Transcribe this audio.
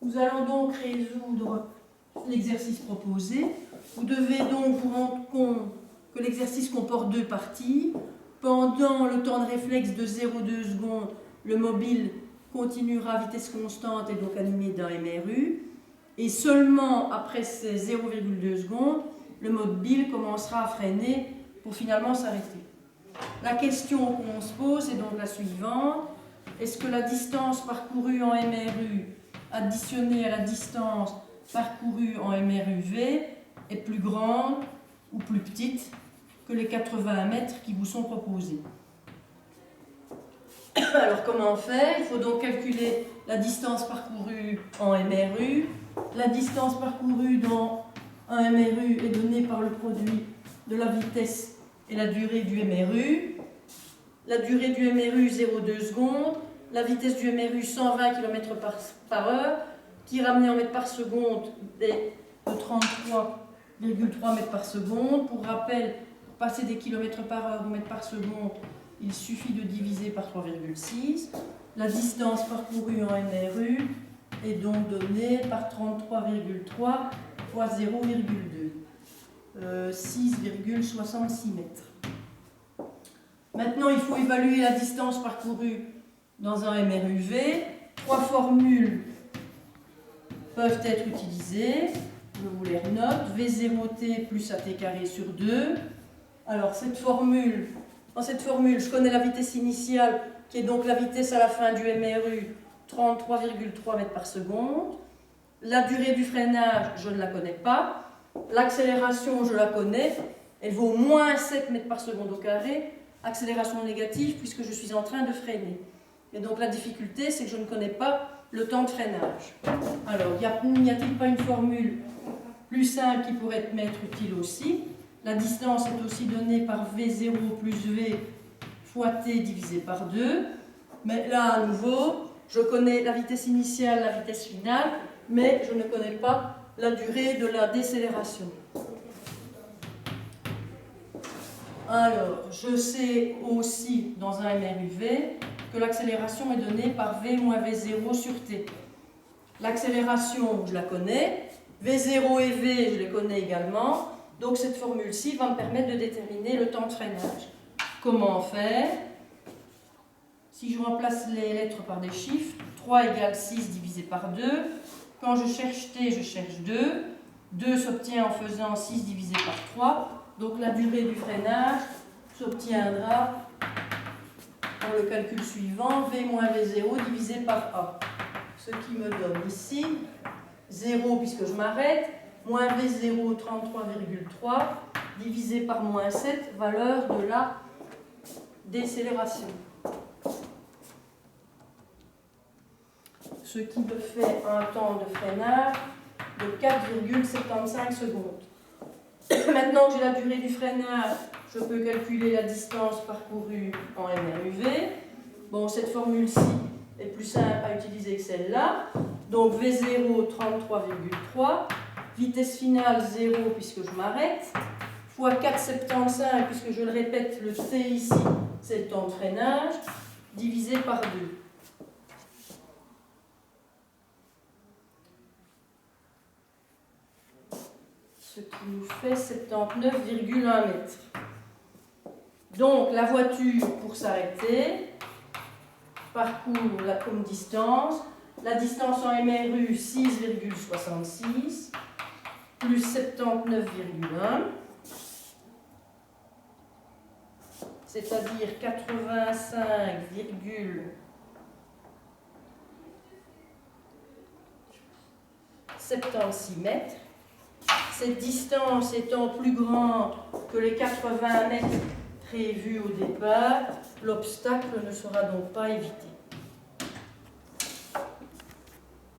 Nous allons donc résoudre l'exercice proposé. Vous devez donc vous rendre compte que l'exercice comporte deux parties. Pendant le temps de réflexe de 0,2 secondes, le mobile continuera à vitesse constante et donc animé d'un MRU. Et seulement après ces 0,2 secondes, le mobile commencera à freiner pour finalement s'arrêter. La question qu'on se pose est donc la suivante. Est-ce que la distance parcourue en MRU additionnée à la distance parcourue en MRUV est plus grande ou plus petite que les 80 mètres qui vous sont proposés? Alors comment faire? Il faut donc calculer la distance parcourue en MRU. La distance parcourue dans un MRU est donnée par le produit de la vitesse et la durée du MRU. La durée du MRU 0,2 secondes. La vitesse du MRU 120 km par heure, qui ramené en mètres par seconde est de 33,3 mètres par seconde. Pour rappel, pour passer des kilomètres par heure au mètre par seconde, il suffit de diviser par 3,6. La distance parcourue en MRU est donc donnée par 33,3 fois 0,2, 6,66 mètres. Maintenant, il faut évaluer la distance parcourue dans un MRUV. Trois formules peuvent être utilisées. Je vous les renote. V0t plus AT carré sur 2. Alors, dans cette formule, je connais la vitesse initiale, qui est donc la vitesse à la fin du MRU, 33,3 mètres par seconde. La durée du freinage, je ne la connais pas. L'accélération, je la connais. Elle vaut moins 7 mètres par seconde au carré. Accélération négative, puisque je suis en train de freiner. Et donc la difficulté, c'est que je ne connais pas le temps de freinage. Alors, n'y a-t-il pas une formule plus simple qui pourrait m'être utile aussi? La distance est aussi donnée par V0 plus V fois T divisé par 2. Mais là, à nouveau, je connais la vitesse initiale, la vitesse finale, mais je ne connais pas la durée de la décélération. Alors, je sais aussi, dans un MRUV, que l'accélération est donnée par V moins V0 sur T. L'accélération, je la connais. V0 et V, je les connais également. Donc, cette formule-ci va me permettre de déterminer le temps de freinage. Comment faire? Si je remplace les lettres par des chiffres, 3 égale 6 divisé par 2. Quand je cherche T, je cherche 2. 2 s'obtient en faisant 6 divisé par 3. Donc la durée du freinage s'obtiendra dans le calcul suivant, V moins V0 divisé par A. Ce qui me donne ici 0 puisque je m'arrête, moins V0 33,3 divisé par moins 7, valeur de la décélération. Ce qui me fait un temps de freinage de 4,75 secondes. Maintenant que j'ai la durée du freinage, je peux calculer la distance parcourue en MRUV. Bon, cette formule-ci est plus simple à utiliser que celle-là. Donc V0, 33,3. Vitesse finale, 0 puisque je m'arrête. Fois 4,75 puisque je le répète, le T ici, c'est le temps de freinage. Divisé par 2. Ce qui nous fait 79,1 mètres. Donc la voiture, pour s'arrêter, parcourt comme distance. La distance en MRU, 6,66 plus 79,1, c'est-à-dire 85,76 mètres. Cette distance étant plus grande que les 80 mètres prévus au départ, l'obstacle ne sera donc pas évité.